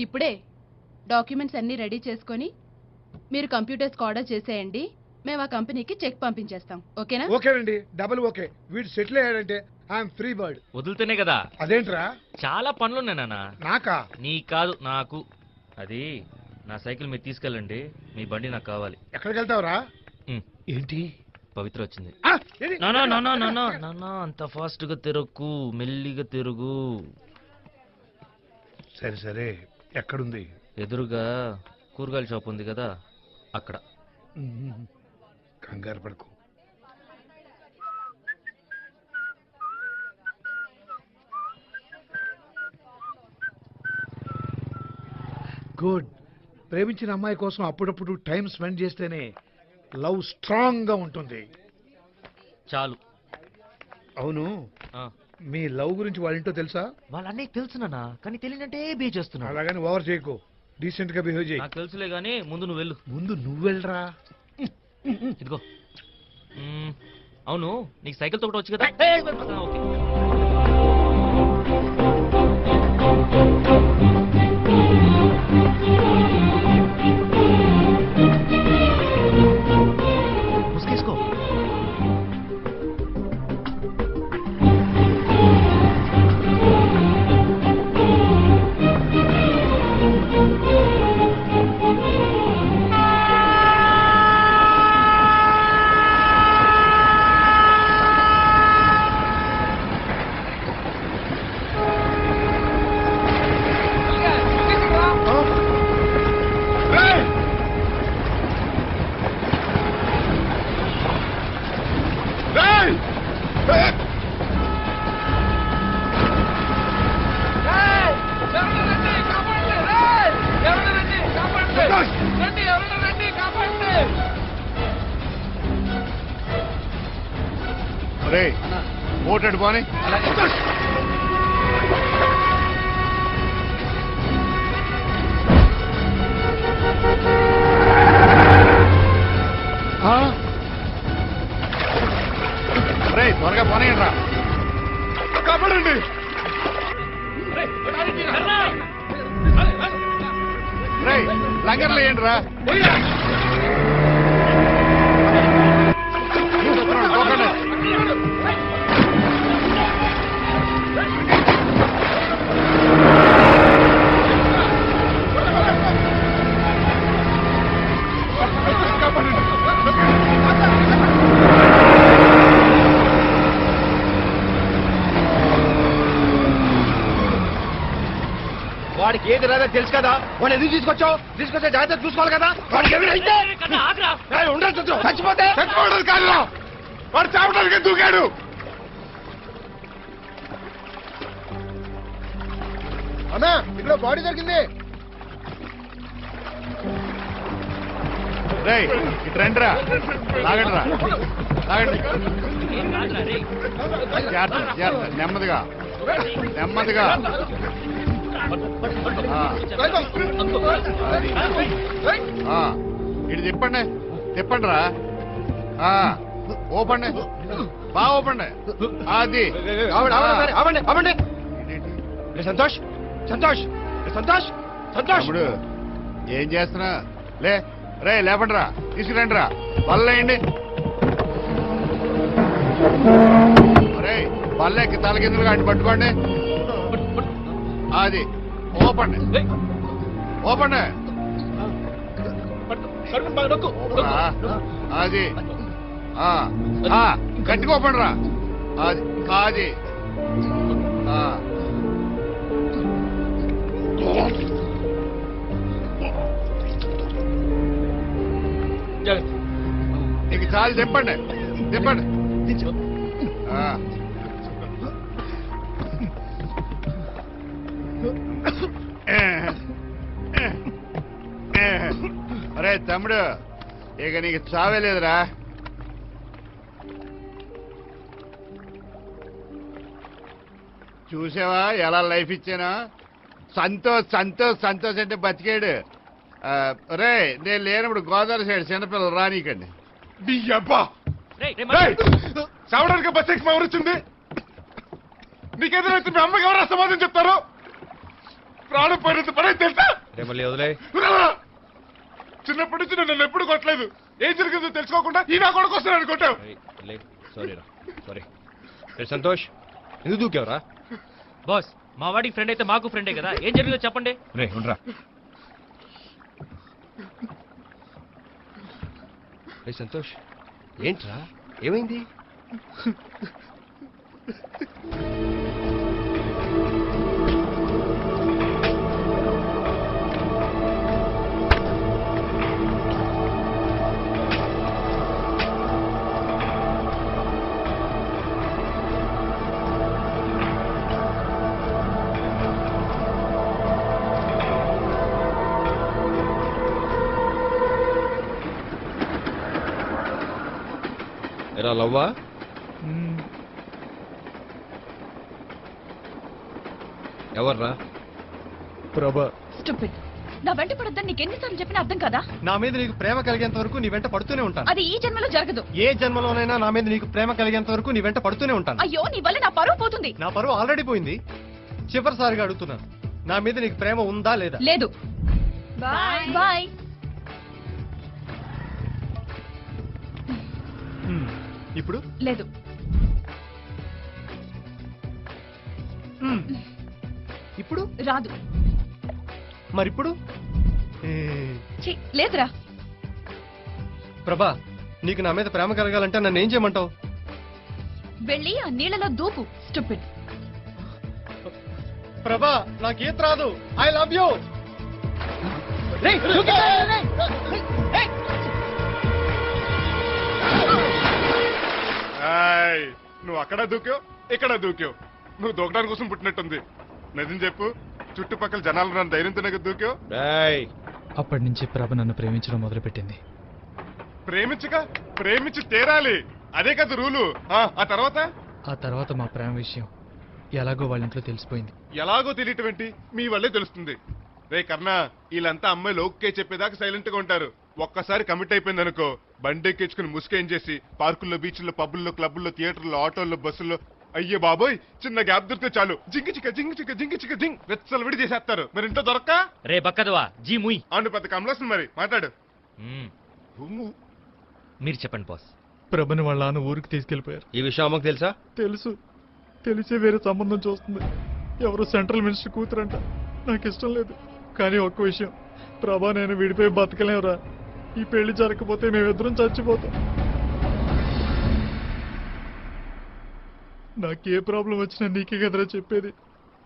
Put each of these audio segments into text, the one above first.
ఇప్పుడే డాక్యుమెంట్స్ అన్నీ రెడీ చేసుకొని మీరు కంప్యూటర్స్కి ఆర్డర్ చేసేయండి. మేము ఆ కంపెనీకి చెక్ పంపించేస్తాం. ఓకేనా? ఓకేనండి, డబుల్ ఓకే. వీడు సెటిల్ అయ్యాడంటే ఐఎమ్ ఫ్రీ బర్డ్. వదిలితేనే కదా. అదేంట్రా? చాలా పనులున్నాయి నాన్న. నాకా? నీ కాదు, నాకు. అది నా సైకిల్ మీరు తీసుకెళ్ళండి, మీ బండి నాకు కావాలి. ఎక్కడికి వెళ్తావురా? ఉమ్, ఏంటి? పవిత్ర వచ్చింది. ఏది? నానా నానా నానా నానా అంత ఫాస్ట్ గా తిరగకు, మెల్లిగా తిరుగు. సరే సరే, ఎక్కడుంది? ఎదురుగా కూరగాయల షాప్ ఉంది కదా, అక్కడ. కంగారు పడుకో. గుడ్. ప్రేమించిన అమ్మాయి కోసం అప్పుడప్పుడు టైం స్పెండ్ చేస్తేనే లవ్ స్ట్రాంగ్ గా ఉంటుంది. చాలు. అవును, ఆ, మీ లవ్ గురించి వాళ్ళ ఇంటో తెలుసా? వాళ్ళన్నీ తెలుసు నాన్న, కానీ తెలియనంటే బిహేవ్ చేస్తున్నాడు. అలాగని ఓవర్ చేయకు, డీసెంట్ గా బిహేవ్ చేయి. నాకు తెలుసులే గానీ ముందు నువ్వు వెళ్ళు. ముందు నువ్వు వెళ్ళరా. ఇదిగో. అవును, నీకు సైకిల్ తొక్కట వచ్చు కదా? ఆ, ఓకే. ముసుగేసుకో. ఓటాడు పోనీ. త్వరగా పోనీయండి రా. కాపాడండి. లంగర్లు వేయండి రా. వాడికి ఏది రాదో తెలుసు కదా, వాడు ఎందుకు తీసుకొచ్చే జాగ్రత్త చూసుకోవాలి కదా. వాడికి ఏమైనా ఉండదు, చచ్చిపోతే చచ్చిపోవడం కాదురా, వాడు చావడానికి దూకాడు. అన్నా ఇక్కడ బాడీ దొరికింది. ఇటు రండి రా. లాగండి రా, లాగండి. జాగ్రత్త జాగ్రత్త, నెమ్మదిగా నెమ్మదిగా. ఇటు తిప్పండి, తిప్పండి రా. ఓపండి, బాగా ఓపండి. అది సంతోష్ సంతోష్ సంతోష్ సంతోష్. ఇప్పుడు ఏం చేస్తున్నా? రే లేపండి రా, తీసుకురండి రా, బల్లేయండి. రే బల్లెక్కి తలకిందులుగా అటు పట్టుకోండి. అది ఓపండి, ఓపండి. అది గట్టిగా ఓపండి రా. అది అది నీకు చాలు. చెప్పండి చెప్పండి. అరే తమ్ముడు, ఇక నీకు చావే లేదురా. చూసావా ఎలా లైఫ్ ఇచ్చానా? సంతోష్ సంతోష్ సంతోష్ అంటే బతికాడు. రే నేను లేనప్పుడు గోదావరి సైడ్ చిన్నపిల్లలు రానీకండి. చావడానికి బస్ ఎక్కి ఎవరు వచ్చింది? నీకేదైనా మీ అమ్మకి ఎవరు సమాధానం చెప్తారు? ప్రాణం పోయినంత పడే తెలుసా? రే మళ్ళీ వదిలే. చిన్నప్పటి నుంచి నన్ను ఎప్పుడు కొట్టలేదు. ఏం జరిగిందో తెలుసుకోకుండా ఈ నా కొడుకు వస్తాను అనుకుంటావు. సారీ రా, సారీ. రే సంతోష్, ఎందుకు దూకేవరా? బాస్ మా వాడికి ఫ్రెండ్ అయితే మాకు ఫ్రెండే కదా, ఏం జరిగిందో చెప్పండి. రే ఉండరా. రే సంతోష్, ఏంట్రా ఏమైంది? ఎరా లవ్వా? ఎవర్రా? ప్రభా, స్టూపిడ్. నా వెంట పడొద్దని నీకు ఎన్నిసార్లు చెప్పినా అర్థం కదా. నా మీద నీకు ప్రేమ కలిగేంత వరకు నీ వెంట పడుతూనే ఉంటాను. అది ఈ జన్మలో జరగదు. ఏ జన్మలోనైనా నా మీద నీకు ప్రేమ కలిగేంత వరకు నీ వెంట పడుతూనే ఉంటాను. అయ్యో, నీ వల్ల నా పరువు పోతుంది. నా పరువు ఆల్రెడీ పోయింది. చివరిసారిగా అడుగుతున్నాను, నా మీద నీకు ప్రేమ ఉందా లేదా? లేదు. Bye bye. ఇప్పుడు లేదు. ఇప్పుడు రాదు. మరిప్పుడు ఛీ, లేదురా. ప్రభా, నీకు నా మీద ప్రేమ కలగాలంటే నన్ను ఏం చేయమంటావు? వెళ్ళి ఆ నీళ్ళలో దూకు. స్టూపిడ్. ప్రభా, నాకు ఈత రాదు. I love you. నువ్వు అక్కడ దూకావు, ఇక్కడ దూకావు. నువ్వు దూకడానికి కోసం పుట్టినట్టుంది. నిజం చెప్పు, చుట్టుపక్కల జనాలు నన్ను ధైర్యంతోనే దూకావు. అప్పటి నుంచి ప్రభ నన్ను ప్రేమించడం మొదలుపెట్టింది. ప్రేమించి తీరాలి, అదే కదా రూలు. ఆ తర్వాత ఆ తర్వాత మా ప్రేమ విషయం ఎలాగో వాళ్ళ ఇంట్లో తెలిసిపోయింది. ఎలాగో తెలియటం ఏంటి, మీ వల్లే తెలుస్తుంది. రే కర్ణా, వీళ్ళంతా అమ్మాయిలు ఓకే చెప్పేదాకా సైలెంట్ గా ఉంటారు. ఒక్కసారి కమిట్ అయిపోయింది అనుకో, బండెక్కించుకుని ముసుకేం చేసి పార్కుల్లో, బీచ్ల్లో, పబ్బుల్లో, క్లబ్బుల్లో, థియేటర్లో, ఆటోల్లో, బస్సుల్లో, అయ్యే బాబోయ్ చిన్న గ్యాప్ దొరికితే చాలు జింగి చిక్క జింగి చిక్క జింగి చిక్క జింగ్ వెచ్చలు విడి చేసేస్తారు. మరి ఇంట్లో దొరక్క రే బక్కదవా జీ ముయ్. అవును, పెద్ద కమలాసం. మరి మాట్లాడు. మీరు చెప్పండి బాస్. ప్రభని వాళ్ళ నాన్న ఊరికి తీసుకెళ్లిపోయారు. ఈ విషయం అమ్మకు తెలుసా? తెలుసు. తెలిసే వేరే సంబంధం చూస్తుంది. ఎవరో సెంట్రల్ మినిస్టర్ కూతురంట. నాకు ఇష్టం లేదు. కానీ ఒక్క విషయం, ప్రభా నేను విడిపోయి బతకలేవురా. ఈ పెళ్లి జరగకపోతే మేమిద్దరం చచ్చిపోతాం. నాకే ప్రాబ్లం వచ్చినా నీకే కదరా చెప్పేది.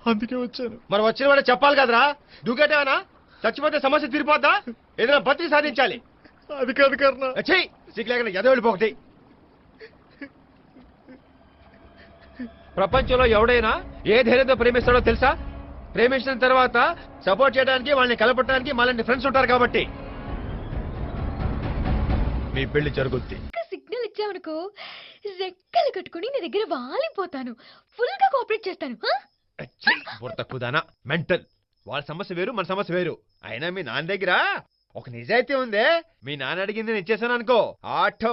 అందుకే వచ్చాను. మరి వచ్చిన వాడే చెప్పాలి కదరా. దూకేటేవనా? చచ్చిపోతే సమస్య తీరిపోద్దా? ఏదైనా బతికి సాధించాలి. అది కాదు కర్ణ. చెయ్యి సిగ్గు లేకుండా ఎద వెళ్ళిపోకటి. ప్రపంచంలో ఎవడైనా ఏ ధైర్యంతో ప్రేమిస్తాడో తెలుసా? ప్రేమించిన తర్వాత సపోర్ట్ చేయడానికి, వాళ్ళని కలపడానికి మాలాంటి ఫ్రెండ్స్ ఉంటారు కాబట్టి. మీ పెళ్లి జరుగుద్ది. సిగ్నల్ ఇచ్చావనుకో, రెక్కలు కట్టుకుని నీ దగ్గర వాలిపోతాను. ఫుల్ గా కోఆపరేట్ చేస్తాను. తక్కువదానా మెంటల్. వాళ్ళ సమస్య వేరు, మన సమస్య వేరు. అయినా మీ నాన్న దగ్గర ఒక నిజాయితీ ఉందే. మీ నాన్న అడిగింది నేను ఇచ్చేసాను అనుకో, ఆటో